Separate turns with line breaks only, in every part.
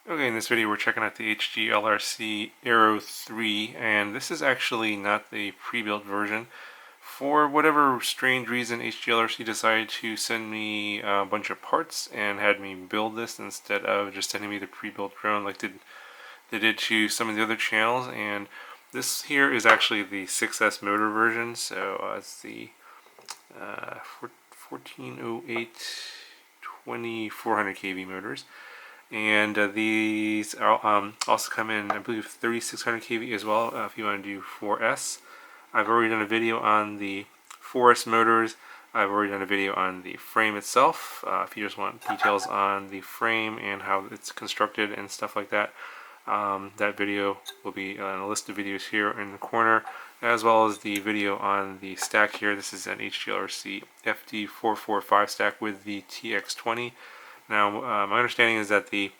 Okay, in this video we're checking out the HGLRC Arrow3, and this is actually not the pre-built version. For whatever strange reason, HGLRC decided to send me a bunch of parts and had me build this instead of just sending me the pre-built drone like they did to some of the other channels. And this here is actually the 6S motor version, so it's the 1408 2400 kV motors. And these also come in, I believe, 3600 kV as well if you want to do 4S. I've already done a video on the 4S motors. I've already done a video on the frame itself. If you just want details on the frame and how it's constructed and stuff like that, that video will be on a list of videos here in the corner, as well as the video on the stack here. This is an HGLRC FD445 stack with the TX20. Now, my understanding is that the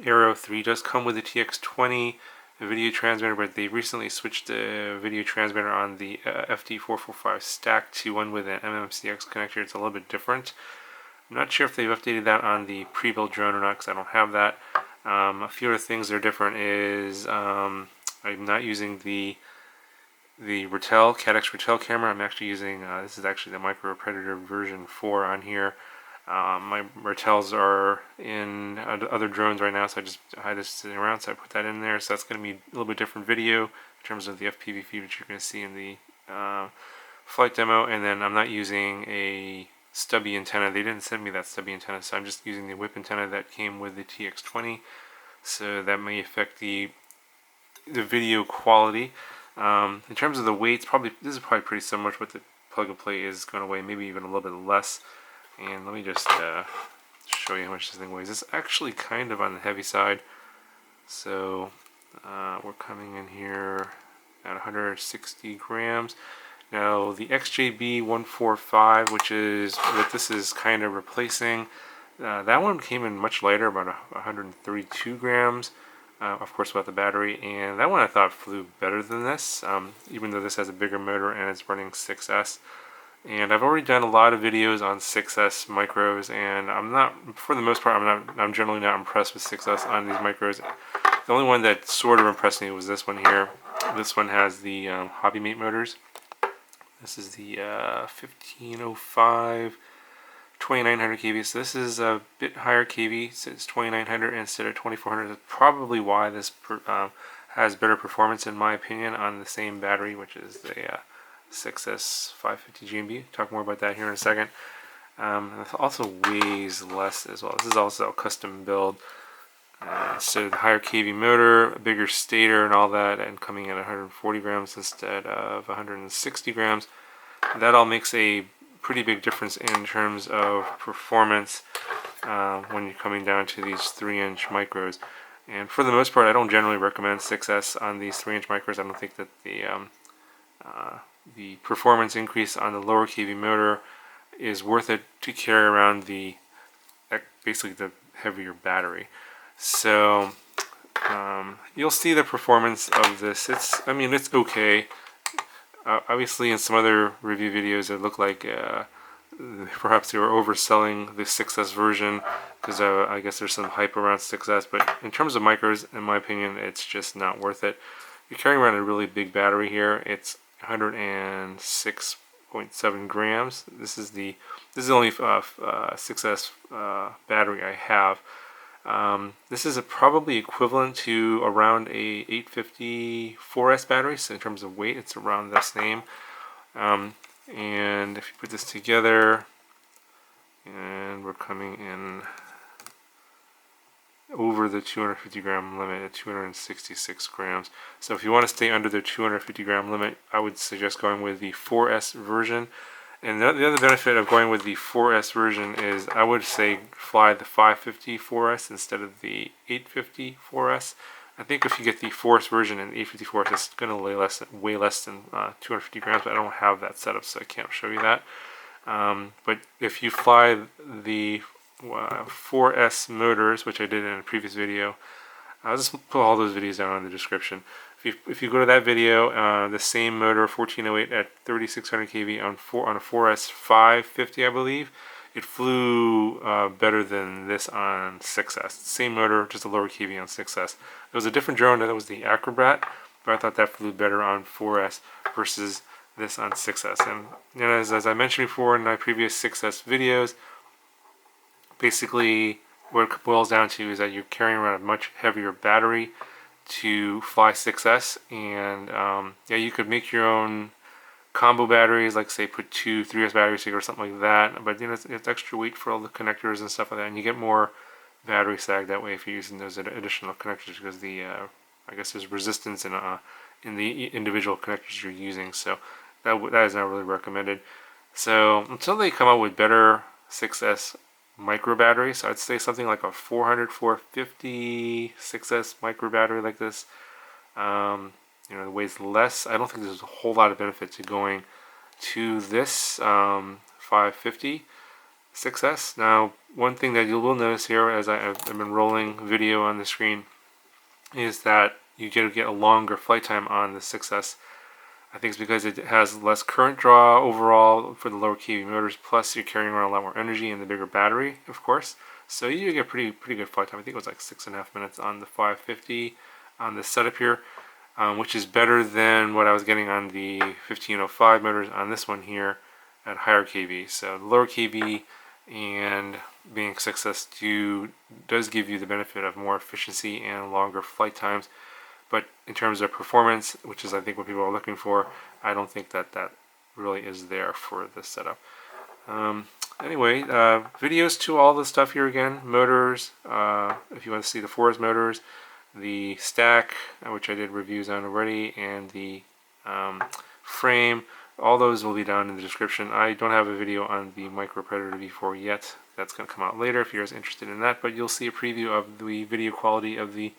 Arrow3 does come with the TX20 video transmitter, but they recently switched the video transmitter on the FD445 stack to one with an MMCX connector. It's a little bit different. I'm not sure if they've updated that on the pre-built drone or not, because I don't have that. A few other things that are different is I'm not using the CADX Ratel camera. I'm actually using, this is actually the Micro Predator version 4 on here. My Ratels are in other drones right now, so I just had this sitting around, so I put that in there. So that's going to be a little bit different video in terms of the FPV feed that you're going to see in the flight demo. And then I'm not using a stubby antenna. They didn't send me that stubby antenna, so I'm just using the whip antenna that came with the TX20. So that may affect the video quality. In terms of the weights, this is probably pretty similar to what the plug and play is going to weigh, maybe even a little bit less. And let me just show you how much this thing weighs. It's actually kind of on the heavy side. So we're coming in here at 160 grams. Now the XJB145, which is what this is kind of replacing, that one came in much lighter, about 132 grams. Of course without the battery, and that one I thought flew better than this, even though this has a bigger motor and it's running 6S. And I've already done a lot of videos on 6S micros, and for the most part, I'm generally not impressed with 6S on these micros. The only one that sort of impressed me was this one here. This one has the Hobbymate motors. This is the 1505 2900 kV, so this is a bit higher kV, so it's 2900 instead of 2400. That's probably why this has better performance in my opinion on the same battery, which is the 6S 550 GMB. Talk more about that here in a second. It also weighs less as well. This is also a custom build. So the higher kV motor, a bigger stator and all that, and coming at 140 grams instead of 160 grams. That all makes a pretty big difference in terms of performance when you're coming down to these 3-inch micros. And for the most part, I don't generally recommend 6S on these 3-inch micros. I don't think that the performance increase on the lower kV motor is worth it to carry around basically the heavier battery. So you'll see the performance of this. It's okay. Obviously in some other review videos it looked like perhaps they were overselling the 6S version because I guess there's some hype around 6S, but in terms of micros, in my opinion, it's just not worth it. You're carrying around a really big battery here. It's 106.7 grams. This is the only 6S battery I have. This is probably equivalent to around a 850 4S battery, so in terms of weight it's around the same. And if you put this together, and we're coming in over the 250 gram limit at 266 grams. So if you want to stay under the 250 gram limit, I would suggest going with the 4S version. And the other benefit of going with the 4S version is I would say fly the 550 4S instead of the 850 4S. I think if you get the 4S version and the 850 4S, it's going to weigh less than 250 grams, but I don't have that set up, so I can't show you that. But if you fly the 4S motors, which I did in a previous video, I'll just put all those videos down in the description. If you go to that video, the same motor, 1408 at 3600 kV on a 4S 550, I believe, it flew better than this on 6S. Same motor, just a lower kV on 6S. It was a different drone, that was the Acrobat, but I thought that flew better on 4S versus this on 6S. And you know, as I mentioned before in my previous 6S videos, basically what it boils down to is that you're carrying around a much heavier battery to fly 6S, and yeah, you could make your own combo batteries, like say put 2 3S batteries together or something like that, but you know, it's extra weight for all the connectors and stuff like that, and you get more battery sag that way if you're using those additional connectors, because the I guess there's resistance in the individual connectors you're using, so that is not really recommended. So until they come out with better 6S micro battery, so I'd say something like a 400 450 6S micro battery like this, you know, it weighs less. I don't think there's a whole lot of benefit to going to this 550 6S. Now, one thing that you will notice here as I've been rolling video on the screen is that you get a longer flight time on the 6S. I think it's because it has less current draw overall for the lower kV motors, plus you're carrying around a lot more energy and the bigger battery, of course. So you get pretty good flight time. I think it was like 6.5 minutes on the 550 on this setup here. Which is better than what I was getting on the 1505 motors on this one here at higher kV. So the lower kV and being 6S2 does give you the benefit of more efficiency and longer flight times, but in terms of performance, which is I think what people are looking for, I don't think that really is there for this setup. Anyway, videos to all the stuff here again, motors, if you want to see the Forest motors, the stack, which I did reviews on already, and the frame, all those will be down in the description. I don't have a video on the Micro Predator V4 yet. That's going to come out later if you're interested in that, but you'll see a preview of the video quality of the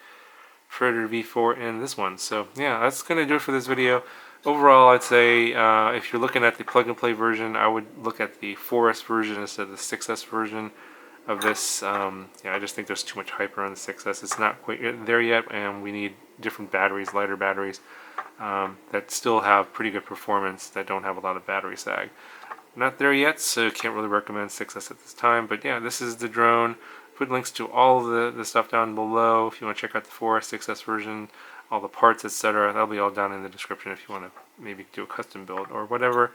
Predator V4 in this one. So yeah, that's going to do it for this video. Overall, I'd say if you're looking at the plug-and-play version, I would look at the 4S version instead of the 6S version of this. Yeah, I just think there's too much hype around the 6S. It's not quite there yet, and we need different batteries, lighter batteries, that still have pretty good performance, that don't have a lot of battery sag. Not there yet, so can't really recommend 6S at this time, but yeah, this is the drone. Put links to all the stuff down below if you want to check out the 4S, 6S version, all the parts, etc. That'll be all down in the description if you want to maybe do a custom build or whatever,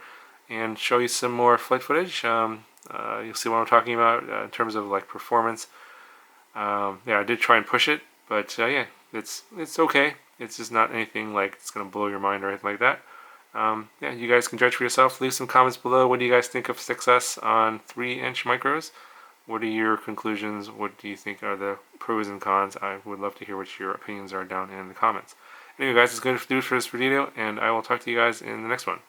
and show you some more flight footage. You'll see what I'm talking about in terms of like performance. Yeah, I did try and push it, but yeah, it's okay. It's just not anything like it's gonna blow your mind or anything like that. Yeah, you guys can judge for yourself. Leave some comments below. What do you guys think of 6S on 3-inch micros? What are your conclusions? What do you think are the pros and cons? I would love to hear what your opinions are down in the comments. Anyway, guys, it's going to do it for this video, and I will talk to you guys in the next one.